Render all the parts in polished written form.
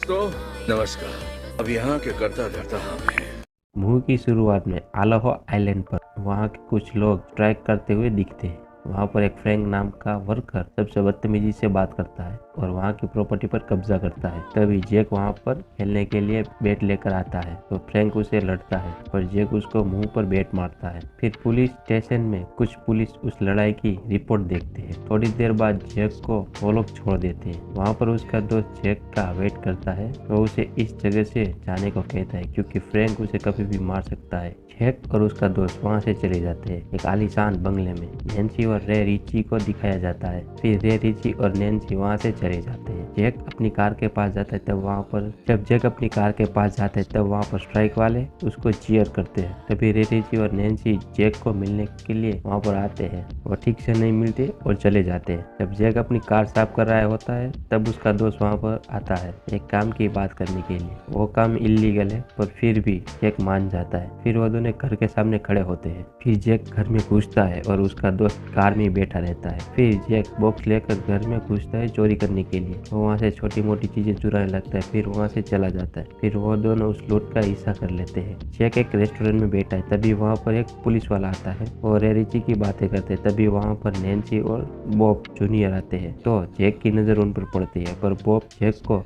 दोस्तों, नमस्कार। अब यहाँ के करता धरता हम हैं। मूवी की शुरुआत में आलाहो आइलैंड पर वहाँ के कुछ लोग स्ट्राइक करते हुए दिखते हैं। वहाँ पर एक फ्रैंक नाम का वर्कर सबसे बदतमीजी से बात करता है और वहाँ की प्रॉपर्टी पर कब्जा करता है। तभी जैक वहाँ पर खेलने के लिए बैट लेकर आता है तो फ्रैंक उसे लड़ता है और जैक उसको मुंह पर बैट मारता है। फिर पुलिस स्टेशन में कुछ पुलिस उस लड़ाई की रिपोर्ट देखते हैं। थोड़ी देर बाद जैक को वो लोग छोड़ देते हैं। वहाँ पर उसका दोस्त जैक का वेट करता है। वो उसे इस जगह से जाने को कहता है क्योंकि फ्रैंक उसे कभी भी मार सकता है। जैक और उसका दोस्त वहाँ से चले जाते हैं एक आलीशान बंगले में। नैन्सी और रे रिची को दिखाया जाता है। फिर रे रिची और नैन्सी वहाँ से चले जाते हैं। जैक अपनी कार के पास जाता है जब जैक अपनी कार के पास जाता है तब वहाँ पर स्ट्राइक वाले उसको चीयर करते हैं। तभी रे रिची और नैन्सी जैक को मिलने के लिए वहाँ पर आते हैं। वो ठीक से नहीं मिलते और चले जाते हैं। जब जैक अपनी कार साफ कर रहा होता है तब उसका दोस्त वहाँ पर आता है एक काम की बात करने के लिए। वो काम इलीगल है पर फिर भी जैक मान जाता है। फिर वो दोनों घर के सामने खड़े होते हैं। फिर जैक घर में घुसता है और उसका दोस्त कार में बैठा रहता है। फिर जैक बॉक्स लेकर घर में घुसता है चोरी करने के लिए। वो वहाँ से छोटी मोटी चीजें चुराने लगता है। फिर वहाँ से चला जाता है। फिर वो दोनों उस लूट का हिस्सा कर लेते हैं। जैक एक रेस्टोरेंट में बैठा है तभी वहाँ पर एक पुलिस वाला आता है और रिची की बातें करते हैं। तभी वहाँ पर नैन्सी और बॉब जूनियर आते हैं तो जैक की नजर उन पर पड़ती है पर बॉब जैक को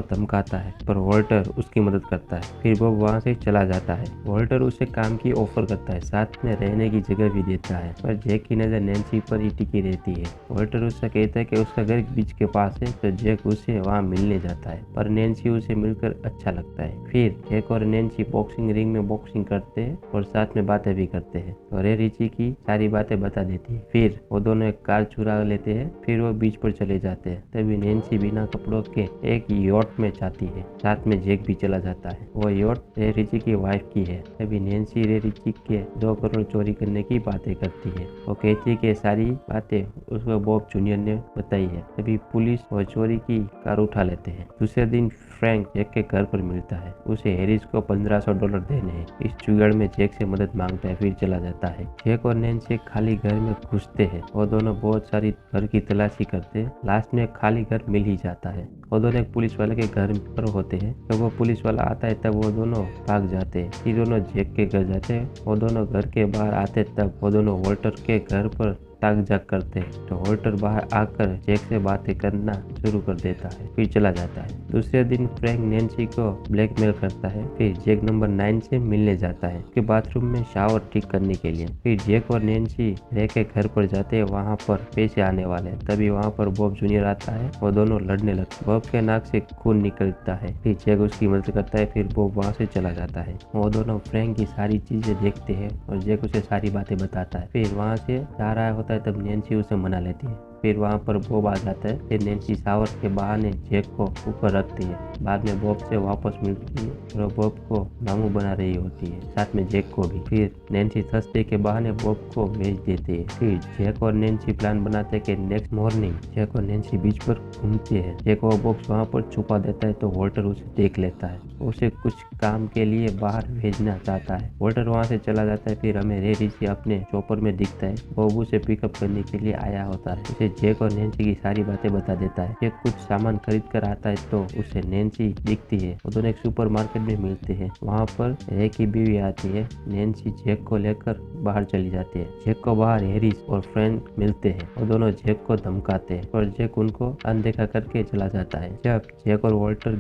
धमकाता है पर वॉल्टर उसकी मदद करता है। फिर बॉब वहाँ से चला जाता है। वॉल्टर उसे काम की ऑफर करता है, साथ में रहने की जगह भी देता है पर जैक की नजर नैन्सी पर ही टिकी रहती है। वॉल्टर उससे कहता है कि उसका घर बीच के पास है तो जैक उसे वहाँ मिलने जाता है पर नैन्सी उसे मिलकर अच्छा लगता है। फिर जैक और नैन्सी बॉक्सिंग रिंग में बॉक्सिंग करते हैं और साथ में बातें भी करते हैं और रे रिची की सारी बातें बता देती है। फिर वो दोनों एक कार चुरा लेते हैं। फिर वो बीच पर चले जाते हैं। तभी नैन्सी बिना कपड़ों के एक यॉट में जाती है, साथ में जैक भी चला जाता है। वो यॉट रे रिची की वाइफ की है। तभी नैन्सी रे रिची के 2 करोड़ चोरी करने की बातें करती है। वो कहती है कि सारी बातें उसको बॉब जूनियर ने बताई है। तभी पुलिस और चोरी की कार उठा लेते हैं। दूसरे दिन फ्रैंक जैक के घर पर मिलता है। उसे हैरिस को $1500 देने हैं। इस जुगाड़ में जैक से मदद मांगता है फिर चला जाता है। जैक और नैन्सी खाली घर में घुसते हैं। वो दोनों बहुत सारी घर की तलाशी करते हैं। लास्ट में खाली घर मिल ही जाता है। वो दोनों एक पुलिस वाले के घर पर होते हैं। जब वो पुलिस वाला आता है तब वो दोनों भाग जाते हैं। फिर दोनों जैक के घर जाते हैं। वो दोनों घर के बाहर आते तब वो दोनों वॉल्टर के घर पर ताक जाक करते हैं तो वॉल्टर बाहर आकर जैक से बातें करना शुरू कर देता है फिर चला जाता है। दूसरे दिन फ्रैंक नैन्सी को ब्लैकमेल करता है। फिर जैक नंबर 9 से मिलने जाता है उसके बाथरूम में शावर ठीक करने के लिए। फिर जैक और नैन्सी रे के घर पर जाते हैं। वहाँ पर पैसे आने वाले हैं। तभी वहाँ पर बॉब जूनियर आता है। वो दोनों लड़ने लगते। बॉब के नाक से खून निकलता है। फिर जैक उसकी मदद करता है। फिर बॉब वहाँ से चला जाता है। वो दोनों फ्रैंक की सारी चीजें देखते हैं और जैक उसे सारी बातें बताता है। फिर वहाँ से जा रहा होता है तब नैन्सी उसे मना लेती है। फिर वहाँ पर बॉब आ जाता है। फिर नैन्सी शावर के बहाने जैक को ऊपर रखती है। बाद में बॉब से वापस मिलती है और बॉब को मामू बना रही होती है, साथ में जैक को भी। फिर नैन्सी थर्सडे के बहाने बॉब को भेज देती है। फिर जैक और नैन्सी प्लान बनाते हैं कि नेक्स्ट मॉर्निंग जैक और नैन्सी बीच पर घूमते हैं। जैक वो बॉक्स वहाँ पर छुपा देता है तो वॉल्टर उसे देख लेता है। उसे कुछ काम के लिए बाहर भेजना चाहता है। वॉल्टर वहाँ से चला जाता है। फिर हमें रे रिची अपने चॉपर में दिखता है। बॉब उसे पिकअप करने के लिए आया होता है। उसे जैक और नैन्सी की सारी बातें बता देता है। जैक कुछ सामान खरीद कर आता है तो उसे नैन्सी दिखती है। वो दोनों एक सुपरमार्केट में मिलते हैं। वहाँ पर रे की बीवी आती है। नैन्सी जैक को लेकर बाहर चली जाती है। जैक को बाहर हैरिस और फ्रैंक मिलते हैं। वो दोनों जैक को धमकाते हैं और जैक उनको अनदेखा करके चला जाता है। जब जैक और वॉल्टर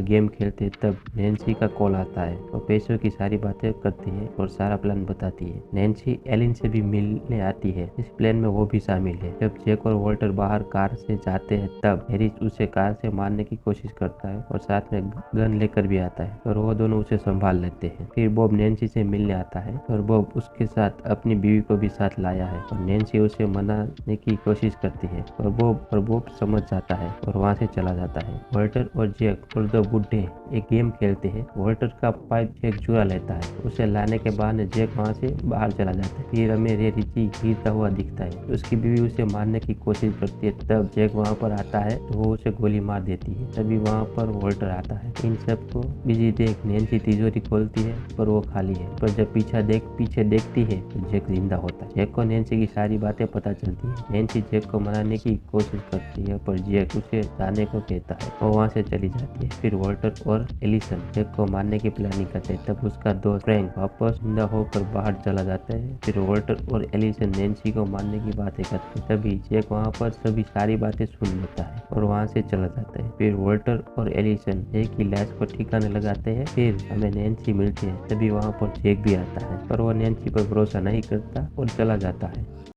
गेम खेलते तब नैन्सी का कॉल आता है। वो पैसों की सारी बातें करती है और सारा प्लान बताती है। नैन्सी एलिन से भी मिलने आती है। इस प्लान में वो भी शामिल है। जब जैक और वॉल्टर बाहर कार से जाते हैं तब हैरिस उसे कार से मारने की कोशिश करता है और साथ में गन लेकर भी आता है और वो दोनों उसे संभाल लेते हैं। फिर बॉब नैन्सी से मिलने आता है और बॉब उसके साथ अपनी बीवी को भी साथ लाया है और नैन्सी उसे मनाने की कोशिश करती है और बॉब समझ जाता है और वहाँ से चला जाता है। वॉल्टर और जैक और 2 बुड्ढे एक गेम खेलते हैं। वॉल्टर का पाइप जैक चुरा लेता है। उसे लाने के बाद जैक वहाँ से बाहर चला जाता है। फिर हमें रे रिची गिरता हुआ दिखता है। उसकी बीवी उसे मारने की कोशिश करती है। तब जैक वहाँ पर आता है तो वो उसे गोली मार देती है। तभी वहाँ पर वॉल्टर आता है। इन सबको बिजी देख नैन्सी तिजोरी खोलती है पर वो खाली है। पर जब पीछे देखती है तो जैक जिंदा होता है। जैक को नैन्सी की सारी बातें पता चलती है। नैन्सी जैक को मनाने की कोशिश करती है पर जैक उसे जाने को कहता है। वो वहाँ से चली जाती है। फिर वॉल्टर और एलिसन जैक को मारने की प्लानिंग करते हैं। तब उसका दोस्त फ्रैंक वापस जिंदा होकर बाहर चला जाता है। फिर वॉल्टर और एलिसन नैन्सी को मारने की बातें करते हैं। तभी जैक वहाँ पर सभी सारी बातें सुन लेता है और वहाँ से चला जाता है। फिर वॉल्टर और एलिसन जैक की लाश को ठिकाने लगाते हैं। फिर हमें नैन्सी मिलती है। तभी वहाँ पर जैक भी आता है पर वो नैन्सी पर भरोसा नहीं करता और चला जाता है।